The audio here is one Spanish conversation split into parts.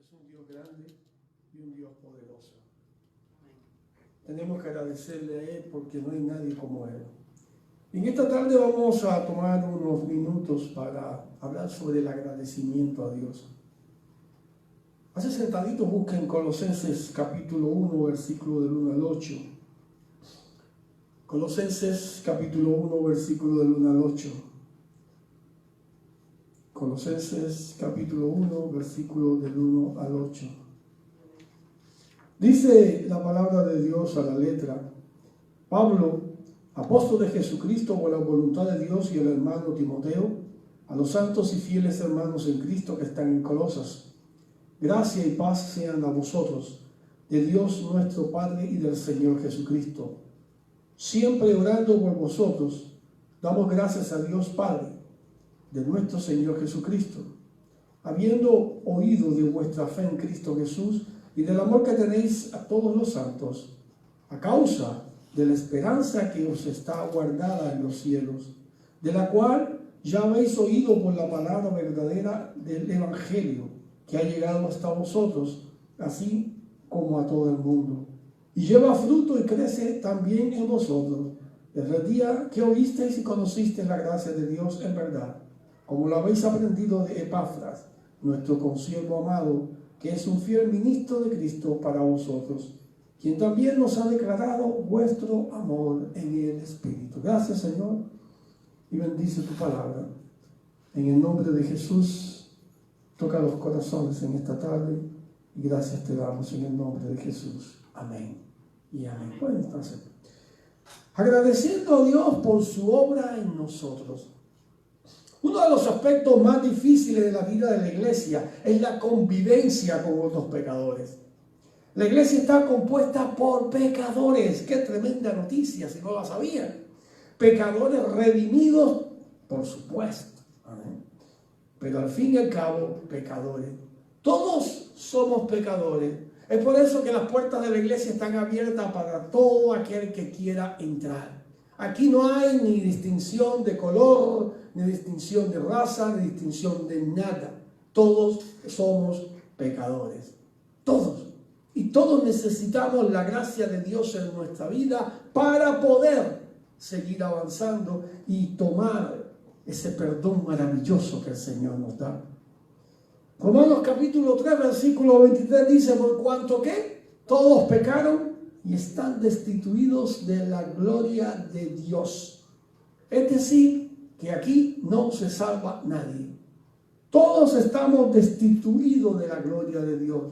es un Dios grande y un Dios poderoso. Tenemos que agradecerle a Él porque no hay nadie como Él. En esta tarde vamos a tomar unos minutos para hablar sobre el agradecimiento a Dios. Hace sentadito busquen Colosenses capítulo 1, versículo del 1 al 8. Colosenses capítulo 1, versículo del 1 al 8. Colosenses capítulo 1, versículo del 1 al 8. Dice la palabra de Dios a la letra: Pablo, apóstol de Jesucristo por la voluntad de Dios, y el hermano Timoteo, a los santos y fieles hermanos en Cristo que están en Colosas. Gracia y paz sean a vosotros, de Dios nuestro Padre y del Señor Jesucristo. Siempre orando por vosotros, damos gracias a Dios Padre, de nuestro Señor Jesucristo, habiendo oído de vuestra fe en Cristo Jesús y del amor que tenéis a todos los santos, a causa de la esperanza que os está guardada en los cielos, de la cual ya habéis oído por la palabra verdadera del Evangelio, que ha llegado hasta vosotros, así como a todo el mundo, y lleva fruto y crece también en vosotros, desde el día que oísteis y conocisteis la gracia de Dios en verdad, como lo habéis aprendido de Epafras, nuestro consiervo amado, que es un fiel ministro de Cristo para vosotros, quien también nos ha declarado vuestro amor en el Espíritu. Gracias, Señor, y bendice tu palabra. En el nombre de Jesús, toca los corazones en esta tarde, y gracias te damos en el nombre de Jesús. Amén y amén. Pueden entonces, agradeciendo a Dios por su obra en nosotros. Uno de los aspectos más difíciles de la vida de la iglesia es la convivencia con otros pecadores. La iglesia está compuesta por pecadores. ¡Qué tremenda noticia si no la sabían! Pecadores redimidos, por supuesto. Amén. Pero al fin y al cabo, pecadores. Todos somos pecadores. Es por eso que las puertas de la iglesia están abiertas para todo aquel que quiera entrar. Aquí no hay ni distinción de color, ni distinción de raza, ni distinción de nada. Todos somos pecadores. Todos. Y todos necesitamos la gracia de Dios en nuestra vida para poder seguir avanzando y tomar ese perdón maravilloso que el Señor nos da. Romanos capítulo 3, versículo 23 dice: por cuanto que todos pecaron y están destituidos de la gloria de Dios. Es decir, que aquí no se salva nadie. Todos estamos destituidos de la gloria de Dios.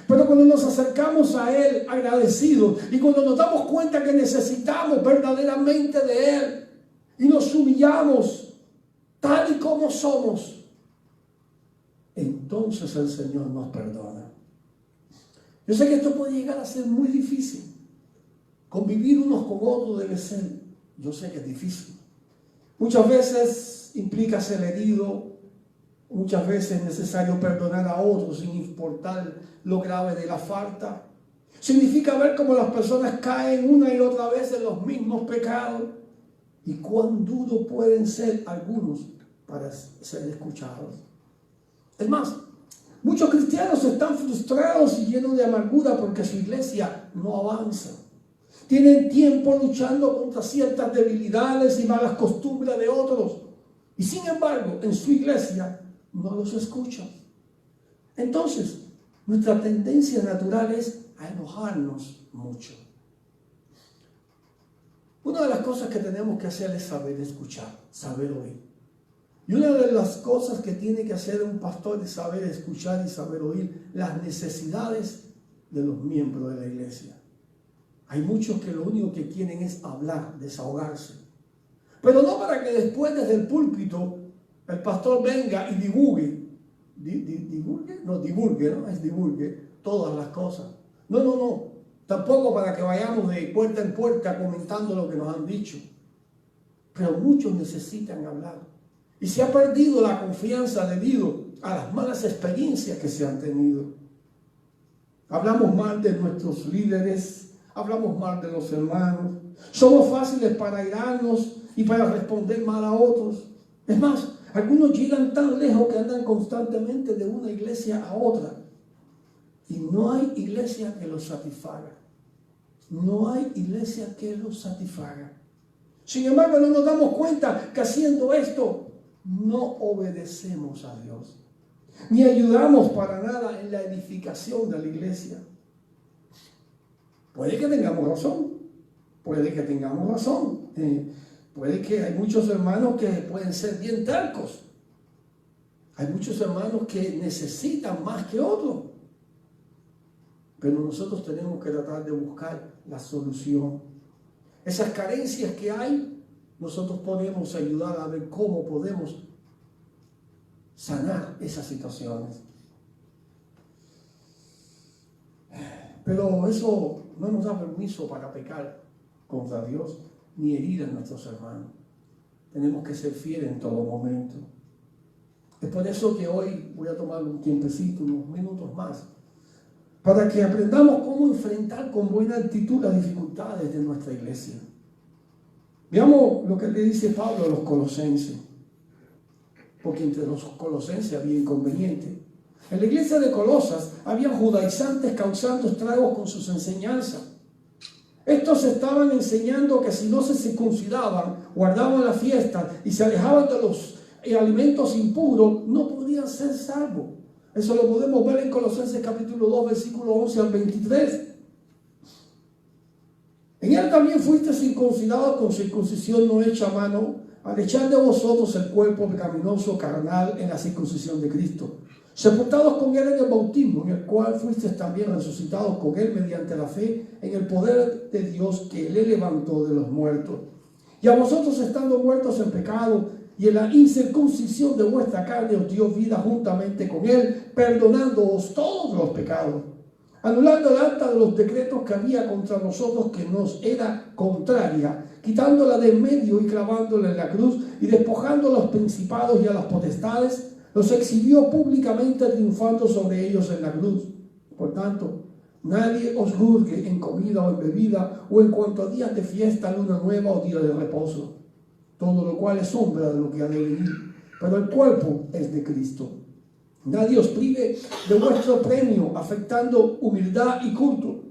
Pero cuando nos acercamos a Él agradecidos, y cuando nos damos cuenta que necesitamos verdaderamente de Él, y nos humillamos tal y como somos, entonces el Señor nos perdona. Yo sé que esto puede llegar a ser muy difícil. Convivir unos con otros debe ser, yo sé que es difícil. Muchas veces implica ser herido, muchas veces es necesario perdonar a otros sin importar lo grave de la falta. Significa ver cómo las personas caen una y otra vez en los mismos pecados y cuán duros pueden ser algunos para ser escuchados. Es más, muchos cristianos están frustrados y llenos de amargura porque su iglesia no avanza. Tienen tiempo luchando contra ciertas debilidades y malas costumbres de otros. Y sin embargo, en su iglesia no los escuchan. Entonces, nuestra tendencia natural es a enojarnos mucho. Una de las cosas que tenemos que hacer es saber escuchar, saber oír. Y una de las cosas que tiene que hacer un pastor es saber escuchar y saber oír las necesidades de los miembros de la iglesia. Hay muchos que lo único que quieren es hablar, desahogarse. Pero no para que después desde el púlpito el pastor venga y divulgue todas las cosas. No. Tampoco para que vayamos de puerta en puerta comentando lo que nos han dicho. Pero muchos necesitan hablar. Y se ha perdido la confianza debido a las malas experiencias que se han tenido. Hablamos mal de nuestros líderes. Hablamos mal de los hermanos. Somos fáciles para irarnos y para responder mal a otros. Es más, algunos llegan tan lejos que andan constantemente de una iglesia a otra. Y no hay iglesia que los satisfaga. No hay iglesia que los satisfaga. Sin embargo, no nos damos cuenta que haciendo esto no obedecemos a Dios, ni ayudamos para nada en la edificación de la iglesia. Puede que tengamos razón, puede que tengamos razón. Puede que hay muchos hermanos que pueden ser bien tercos. Hay muchos hermanos que necesitan más que otros. Pero nosotros tenemos que tratar de buscar la solución. Esas carencias que hay, nosotros podemos ayudar a ver cómo podemos sanar esas situaciones. Pero eso no nos da permiso para pecar contra Dios ni herir a nuestros hermanos. Tenemos que ser fieles en todo momento. Es por eso que hoy voy a tomar un tiempecito, unos minutos más, para que aprendamos cómo enfrentar con buena actitud las dificultades de nuestra iglesia. Veamos lo que le dice Pablo a los colosenses, porque entre los colosenses había inconveniente. En la iglesia de Colosas había judaizantes causando estragos con sus enseñanzas. Estos estaban enseñando que si no se circuncidaban, guardaban la fiesta y se alejaban de los alimentos impuros, no podían ser salvos. Eso lo podemos ver en Colosenses capítulo 2, versículo 11 al 23. En él también fuiste circuncidados con circuncisión no hecha a mano, al echar de vosotros el cuerpo pecaminoso carnal en la circuncisión de Cristo, sepultados con él en el bautismo, en el cual fuisteis también resucitados con él mediante la fe en el poder de Dios que le levantó de los muertos. Y a vosotros, estando muertos en pecado y en la incircuncisión de vuestra carne, os dio vida juntamente con él, perdonándoos todos los pecados, anulando el acta de los decretos que había contra nosotros, que nos era contraria, quitándola de en medio y clavándola en la cruz, y despojando a los principados y a las potestades, los exhibió públicamente, triunfando sobre ellos en la cruz. Por tanto, nadie os juzgue en comida o en bebida, o en cuanto a días de fiesta, luna nueva o día de reposo, todo lo cual es sombra de lo que ha de venir, pero el cuerpo es de Cristo. Nadie os prive de vuestro premio, afectando humildad y culto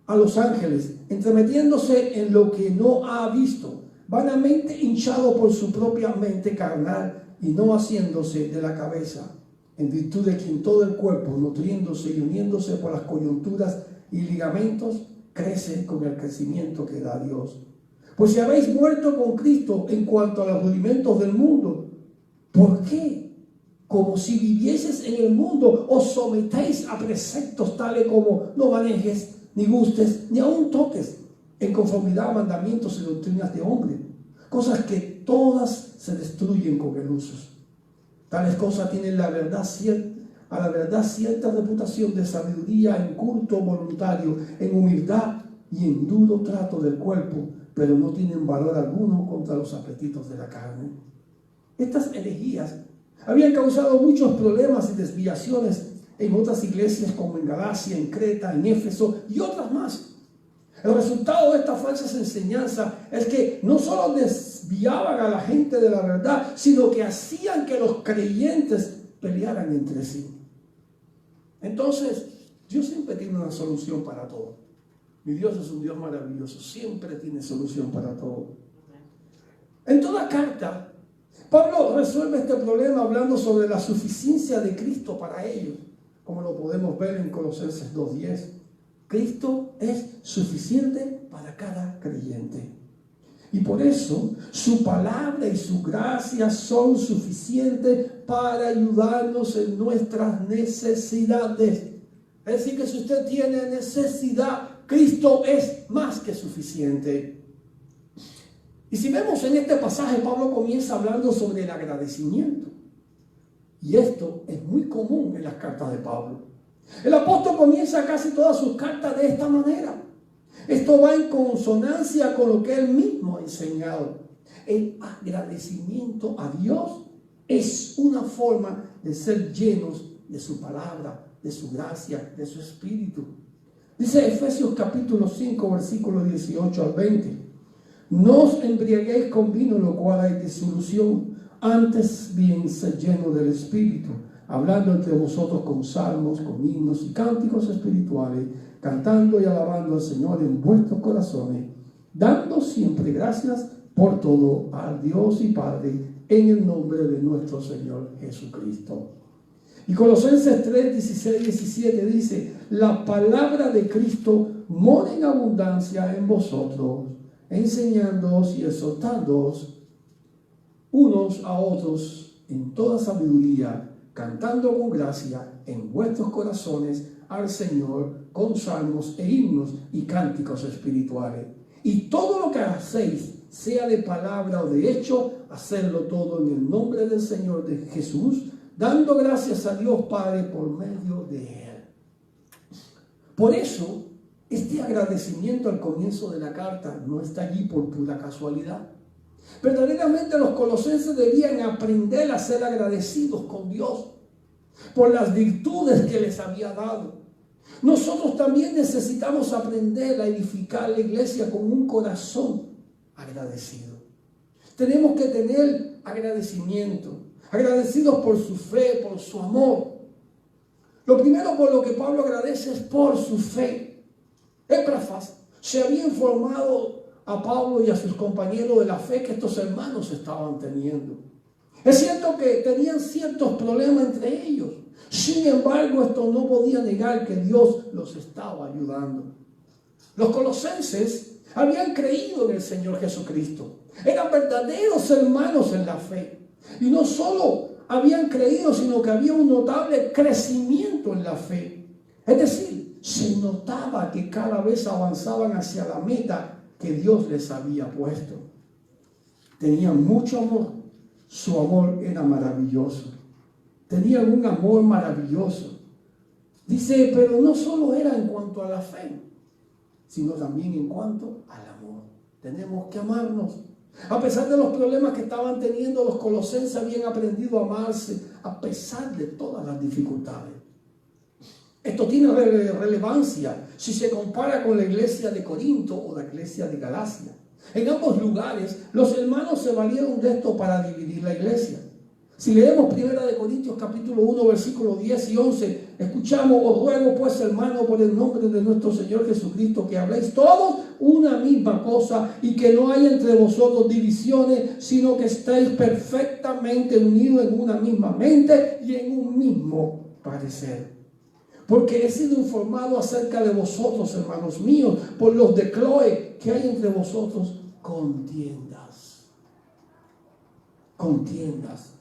a los ángeles, entremetiéndose en lo que no ha visto, vanamente hinchado por su propia mente carnal, y no haciéndose de la cabeza, en virtud de quien todo el cuerpo, nutriéndose y uniéndose por las coyunturas y ligamentos, crece con el crecimiento que da Dios. Pues si habéis muerto con Cristo en cuanto a los rudimentos del mundo, ¿por qué? Como si vivieses en el mundo, os sometéis a preceptos tales como no manejes, ni gustes, ni aun toques, en conformidad a mandamientos y doctrinas de hombre, cosas que todas se destruyen con el uso. Tales cosas tienen a la verdad cierta reputación de sabiduría en culto voluntario, en humildad y en duro trato del cuerpo, pero no tienen valor alguno contra los apetitos de la carne. Estas herejías habían causado muchos problemas y desviaciones en otras iglesias, como en Galacia, en Creta, en Éfeso y otras más. El resultado de estas falsas enseñanzas es que no solo desviaban a la gente de la verdad, sino que hacían que los creyentes pelearan entre sí. Entonces, Dios siempre tiene una solución para todo. Mi Dios es un Dios maravilloso, siempre tiene solución para todo. En toda carta, Pablo resuelve este problema hablando sobre la suficiencia de Cristo para ellos, como lo podemos ver en Colosenses 2:10. Cristo es suficiente para cada creyente. Y por eso su palabra y su gracia son suficientes para ayudarnos en nuestras necesidades. Es decir, que si usted tiene necesidad, Cristo es más que suficiente. Y si vemos en este pasaje, Pablo comienza hablando sobre el agradecimiento. Y esto es muy común en las cartas de Pablo. El apóstol comienza casi todas sus cartas de esta manera. Esto va en consonancia con lo que él mismo ha enseñado. El agradecimiento a Dios es una forma de ser llenos de su palabra, de su gracia, de su espíritu. Dice Efesios capítulo 5, versículo 18 al 20. No os embriaguéis con vino, lo cual hay disolución, antes bien sed lleno del espíritu, hablando entre vosotros con salmos, con himnos y cánticos espirituales, cantando y alabando al Señor en vuestros corazones, dando siempre gracias por todo al Dios y Padre, en el nombre de nuestro Señor Jesucristo. Y Colosenses 3, 16, 17 dice: la palabra de Cristo mora en abundancia en vosotros, enseñándoos y exhortándoos unos a otros en toda sabiduría, cantando con gracia en vuestros corazones al Señor con salmos e himnos y cánticos espirituales. Y todo lo que hacéis, sea de palabra o de hecho, hacerlo todo en el nombre del Señor de Jesús, dando gracias a Dios Padre por medio de Él. Por eso, este agradecimiento al comienzo de la carta no está allí por pura casualidad. Verdaderamente los colosenses debían aprender a ser agradecidos con Dios por las virtudes que les había dado. Nosotros también necesitamos aprender a edificar la iglesia con un corazón agradecido. Tenemos que tener agradecimiento, agradecidos por su fe, por su amor. Lo primero por lo que Pablo agradece es por su fe. Epafras se había informado a Pablo y a sus compañeros de la fe que estos hermanos estaban teniendo. Es cierto que tenían ciertos problemas entre ellos. Sin embargo, esto no podía negar que Dios los estaba ayudando. Los colosenses habían creído en el Señor Jesucristo. Eran verdaderos hermanos en la fe. Y no solo habían creído, sino que había un notable crecimiento en la fe. Es decir, se notaba que cada vez avanzaban hacia la meta que Dios les había puesto. Tenían mucho amor. Su amor era maravilloso. Tenían un amor maravilloso. Dice, pero no solo era en cuanto a la fe, sino también en cuanto al amor. Tenemos que amarnos. A pesar de los problemas que estaban teniendo, los colosenses habían aprendido a amarse a pesar de todas las dificultades. Esto tiene relevancia si se compara con la iglesia de Corinto o la iglesia de Galacia. En ambos lugares, los hermanos se valieron de esto para dividir la iglesia. Si leemos 1 Corintios capítulo 1, versículos 10 y 11, escuchamos: os ruego pues, hermano, por el nombre de nuestro Señor Jesucristo, que habléis todos una misma cosa y que no haya entre vosotros divisiones, sino que estéis perfectamente unidos en una misma mente y en un mismo parecer. Porque he sido informado acerca de vosotros, hermanos míos, por los de Cloé, que hay entre vosotros contiendas. Contiendas.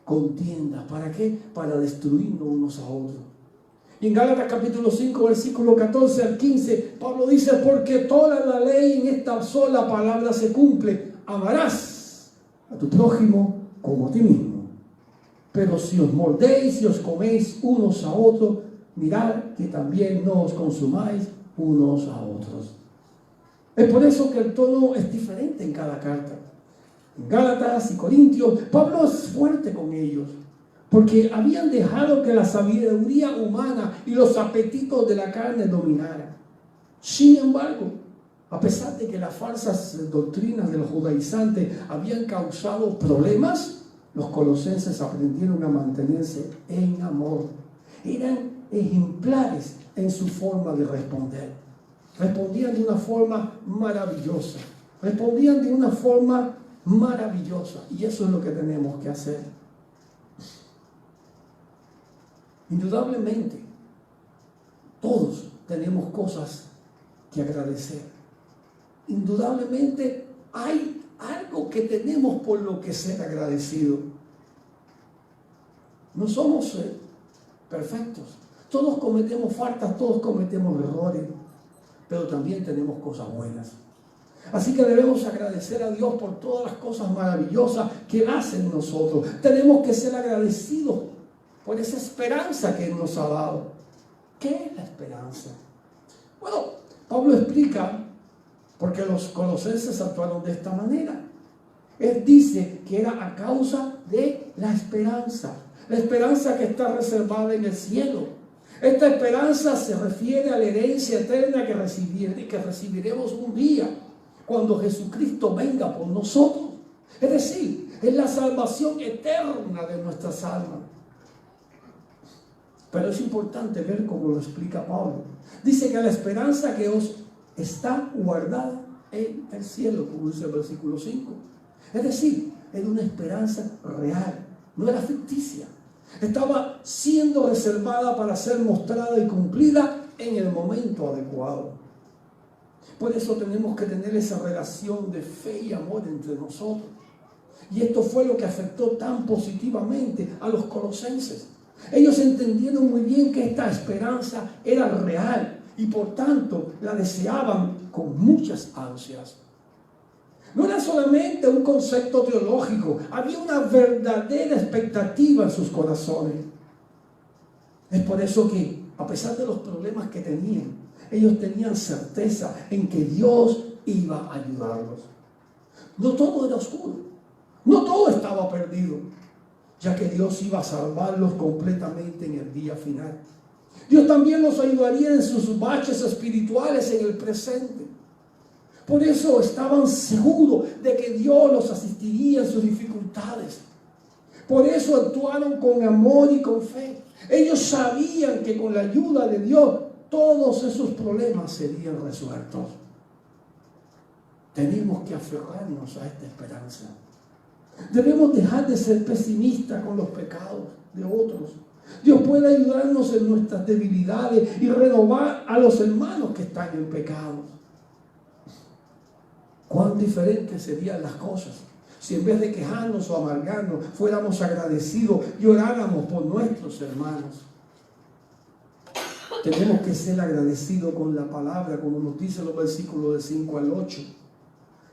Contiendas. ¿Para qué? Para destruirnos unos a otros. Y en Gálatas capítulo 5, versículo 14 al 15, Pablo dice: porque toda la ley en esta sola palabra se cumple: amarás a tu prójimo como a ti mismo. Pero si os mordéis y os coméis unos a otros, mirad que también no os consumáis unos a otros. Es por eso que el tono es diferente en cada carta. En Gálatas y Corintios, Pablo es fuerte con ellos, porque habían dejado que la sabiduría humana y los apetitos de la carne dominaran. Sin embargo, a pesar de que las falsas doctrinas de los judaizantes habían causado problemas, los colosenses aprendieron a mantenerse en amor. Eran ejemplares en su forma de responder. Respondían de una forma maravillosa. Respondían de una forma maravillosa. Y eso es lo que tenemos que hacer. Indudablemente, todos tenemos cosas que agradecer. Indudablemente hay algo que tenemos por lo que ser agradecido. No somos perfectos. Todos cometemos faltas, todos cometemos errores, pero también tenemos cosas buenas. Así que debemos agradecer a Dios por todas las cosas maravillosas que Él hace en nosotros. Tenemos que ser agradecidos por esa esperanza que Él nos ha dado. ¿Qué es la esperanza? Bueno, Pablo explica por qué los colosenses actuaron de esta manera. Él dice que era a causa de la esperanza que está reservada en el cielo. Esta esperanza se refiere a la herencia eterna que recibiremos un día cuando Jesucristo venga por nosotros. Es decir, es la salvación eterna de nuestras almas. Pero es importante ver cómo lo explica Pablo. Dice que la esperanza que os está guardada en el cielo, como dice el versículo 5. Es decir, era una esperanza real, no era ficticia. Estaba siendo reservada para ser mostrada y cumplida en el momento adecuado. Por eso tenemos que tener esa relación de fe y amor entre nosotros. Y esto fue lo que afectó tan positivamente a los colosenses. Ellos entendieron muy bien que esta esperanza era real y por tanto la deseaban con muchas ansias. No era solamente un concepto teológico, había una verdadera expectativa en sus corazones. Es por eso que, a pesar de los problemas que tenían, ellos tenían certeza en que Dios iba a ayudarlos. No todo era oscuro, no todo estaba perdido, ya que Dios iba a salvarlos completamente en el día final. Dios también los ayudaría en sus baches espirituales en el presente. Por eso estaban seguros de que Dios los asistiría en sus dificultades. Por eso actuaron con amor y con fe. Ellos sabían que con la ayuda de Dios todos esos problemas serían resueltos. Tenemos que aferrarnos a esta esperanza. Debemos dejar de ser pesimistas con los pecados de otros. Dios puede ayudarnos en nuestras debilidades y renovar a los hermanos que están en pecado. Cuán diferentes serían las cosas si en vez de quejarnos o amargarnos fuéramos agradecidos y oráramos por nuestros hermanos. Tenemos que ser agradecidos con la palabra, como nos dice los versículos de 5 al 8.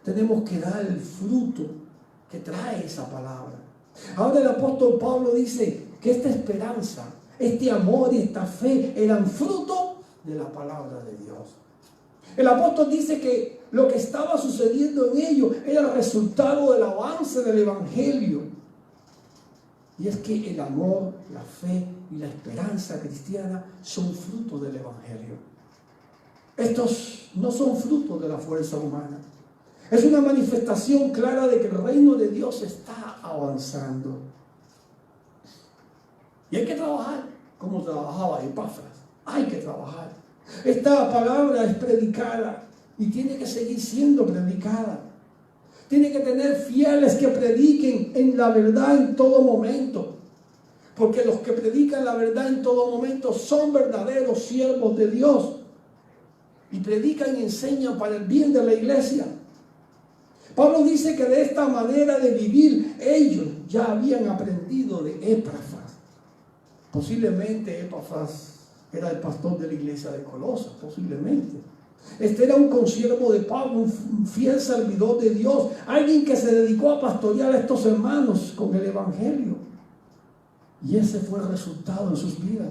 Tenemos que dar el fruto que trae esa palabra. Ahora el apóstol Pablo dice que esta esperanza, este amor y esta fe eran fruto de la palabra de Dios. El apóstol dice que lo que estaba sucediendo en ellos era el resultado del avance del evangelio. Y es que el amor, la fe y la esperanza cristiana son frutos del evangelio. Estos no son frutos de la fuerza humana. Es una manifestación clara de que el reino de Dios está avanzando. Y hay que trabajar como trabajaba Epafras. Hay que trabajar. Esta palabra es predicada y tiene que seguir siendo predicada. Tiene que tener fieles que prediquen en la verdad en todo momento. Porque los que predican la verdad en todo momento son verdaderos siervos de Dios. Y predican y enseñan para el bien de la iglesia. Pablo dice que de esta manera de vivir ellos ya habían aprendido de Epafras. Posiblemente Epafras era el pastor de la iglesia de Colosas, posiblemente. Este era un consiervo de Pablo, un fiel servidor de Dios, alguien que se dedicó a pastorear a estos hermanos con el evangelio. Y ese fue el resultado en sus vidas.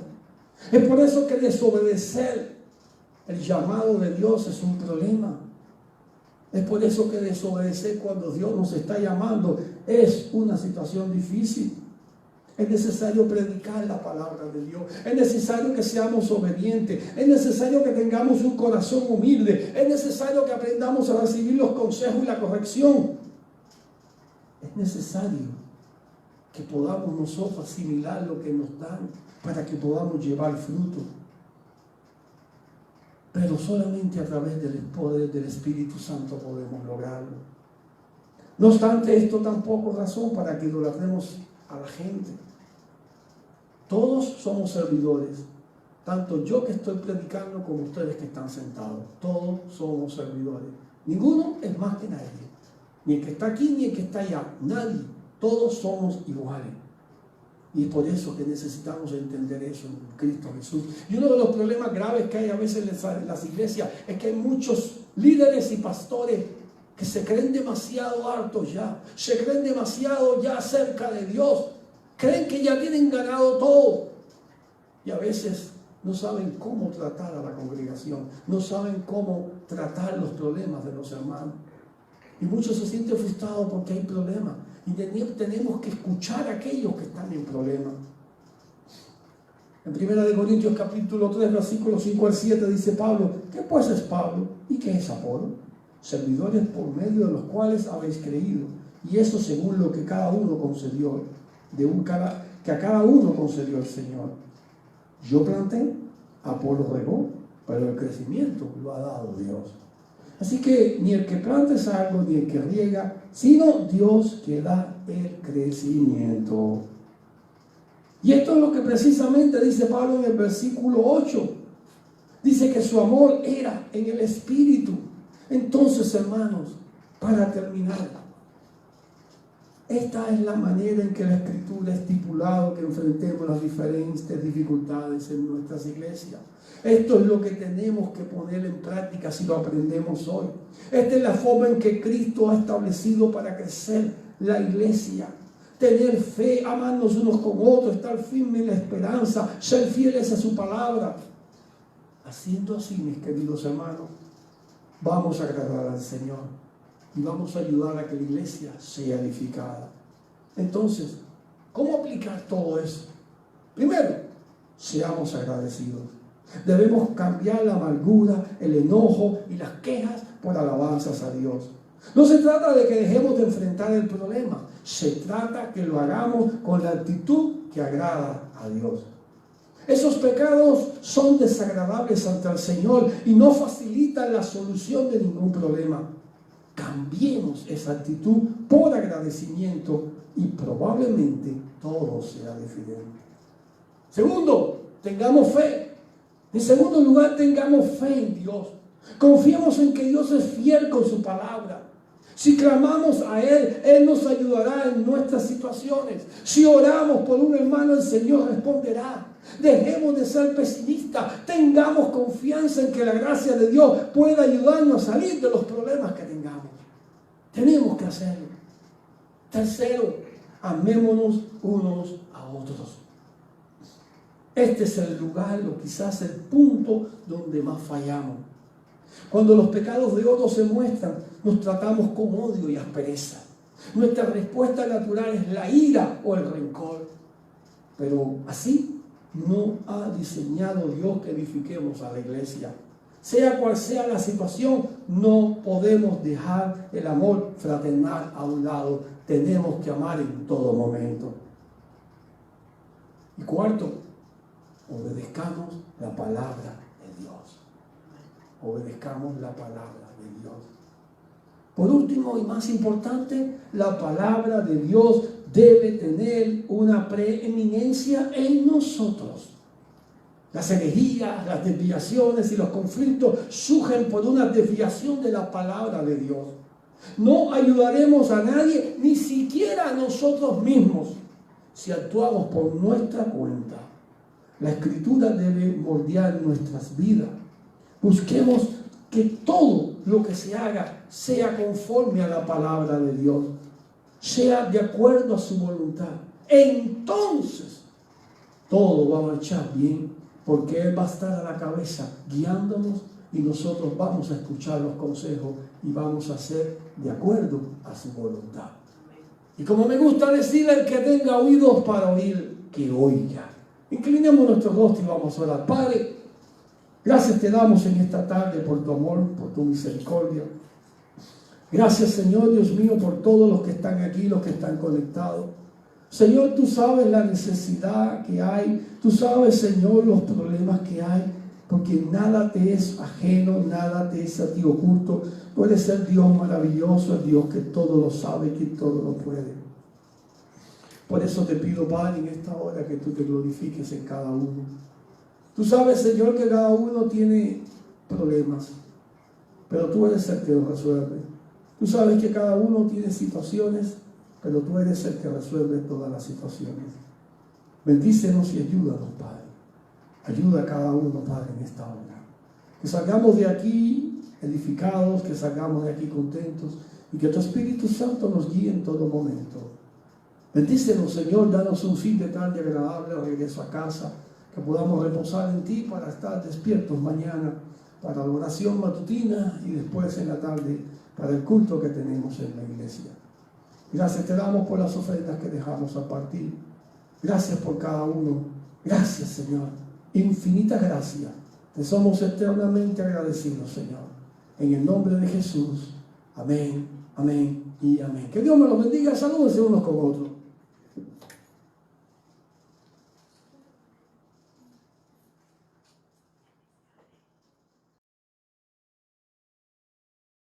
Es por eso que desobedecer el llamado de Dios es un problema. Es por eso que desobedecer cuando Dios nos está llamando es una situación difícil. Es necesario predicar la palabra de Dios. Es necesario que seamos obedientes. Es necesario que tengamos un corazón humilde. Es necesario que aprendamos a recibir los consejos y la corrección. Es necesario que podamos nosotros asimilar lo que nos dan para que podamos llevar fruto. Pero solamente a través del poder del Espíritu Santo podemos lograrlo. No obstante, esto tampoco es razón para que idolatremos a la gente. Todos somos servidores, tanto yo que estoy predicando como ustedes que están sentados. Todos somos servidores. Ninguno es más que nadie. Ni el que está aquí ni el que está allá. Nadie. Todos somos iguales. Y es por eso que necesitamos entender eso en Cristo Jesús. Y uno de los problemas graves que hay a veces en las iglesias es que hay muchos líderes y pastores que se creen demasiado hartos ya. Se creen demasiado ya cerca de Dios. Creen que ya tienen ganado todo. Y a veces no saben cómo tratar a la congregación. No saben cómo tratar los problemas de los hermanos. Y muchos se sienten frustrados porque hay problemas. Y tenemos que escuchar a aquellos que están en problemas. En 1 Corintios capítulo 3, versículos 5 al 7 dice Pablo: ¿qué pues es Pablo y qué es Apolo? Servidores por medio de los cuales habéis creído. Y eso según lo que cada uno concedió. Que a cada uno concedió el Señor. Yo planté, Apolo regó, pero el crecimiento lo ha dado Dios. Así que ni el que planta es algo, ni el que riega, sino Dios que da el crecimiento. Y esto es lo que precisamente dice Pablo en el versículo 8. Dice que su amor era en el Espíritu. Entonces, hermanos, para terminar, esta es la manera en que la Escritura ha estipulado que enfrentemos las diferentes dificultades en nuestras iglesias. Esto es lo que tenemos que poner en práctica si lo aprendemos hoy. Esta es la forma en que Cristo ha establecido para crecer la iglesia. Tener fe, amarnos unos con otros, estar firmes en la esperanza, ser fieles a su palabra. Haciendo así, mis queridos hermanos, vamos a agradar al Señor y vamos a ayudar a que la iglesia sea edificada. Entonces, ¿cómo aplicar todo eso? Primero, seamos agradecidos. Debemos cambiar la amargura, el enojo y las quejas por alabanzas a Dios. No se trata de que dejemos de enfrentar el problema, se trata que lo hagamos con la actitud que agrada a Dios. Esos pecados son desagradables ante el Señor y no facilitan la solución de ningún problema. Cambiemos esa actitud por agradecimiento y probablemente todo sea diferente. Segundo, tengamos fe. En segundo lugar, tengamos fe en Dios. Confiemos en que Dios es fiel con su palabra. Si clamamos a Él, Él nos ayudará en nuestras situaciones. Si oramos por un hermano, el Señor responderá. Dejemos de ser pesimistas. Tengamos confianza en que la gracia de Dios pueda ayudarnos a salir de los problemas que tengamos. Tenemos que hacerlo. Tercero, amémonos unos a otros. Este es el lugar, o quizás el punto donde más fallamos. Cuando los pecados de otros se muestran, nos tratamos con odio y aspereza. Nuestra respuesta natural es la ira o el rencor. Pero así no ha diseñado Dios que edifiquemos a la iglesia. Sea cual sea la situación, no podemos dejar el amor fraternal a un lado. Tenemos que amar en todo momento. Y cuarto, obedezcamos la palabra de Dios. Obedezcamos la palabra de Dios. Por último y más importante, la palabra de Dios debe tener una preeminencia en nosotros. Las herejías, las desviaciones y los conflictos surgen por una desviación de la palabra de Dios. No ayudaremos a nadie, ni siquiera a nosotros mismos, si actuamos por nuestra cuenta. La Escritura debe moldear nuestras vidas. Busquemos que todo lo que se haga sea conforme a la palabra de Dios, sea de acuerdo a su voluntad. Entonces, todo va a marchar bien, porque Él va a estar a la cabeza guiándonos y nosotros vamos a escuchar los consejos y vamos a hacer de acuerdo a su voluntad. Y como me gusta decir, el que tenga oídos para oír, que oiga. Inclinemos nuestros rostros y vamos a orar. Padre, gracias te damos en esta tarde por tu amor, por tu misericordia. Gracias, Señor Dios mío, por todos los que están aquí, los que están conectados. Señor, tú sabes la necesidad que hay. Tú sabes, Señor, los problemas que hay. Porque nada te es ajeno, nada te es a ti oculto. Tú eres el Dios maravilloso, el Dios que todo lo sabe, que todo lo puede. Por eso te pido, Padre, en esta hora que tú te glorifiques en cada uno. Tú sabes, Señor, que cada uno tiene problemas, pero tú eres el que los resuelve. Tú sabes que cada uno tiene situaciones, pero tú eres el que resuelve todas las situaciones. Bendícenos y ayúdanos, Padre. Ayuda a cada uno, Padre, en esta hora. Que salgamos de aquí edificados, que salgamos de aquí contentos y que tu Espíritu Santo nos guíe en todo momento. Bendícenos, Señor, danos un fin de tarde agradable, regreso a casa, que podamos reposar en ti para estar despiertos mañana para la oración matutina y después en la tarde para el culto que tenemos en la iglesia. Gracias te damos por las ofrendas que dejamos a partir. Gracias por cada uno. Gracias, Señor. Infinita gracia. Te somos eternamente agradecidos, Señor. En el nombre de Jesús. Amén, amén y amén. Que Dios me los bendiga. Salúdense unos con otros.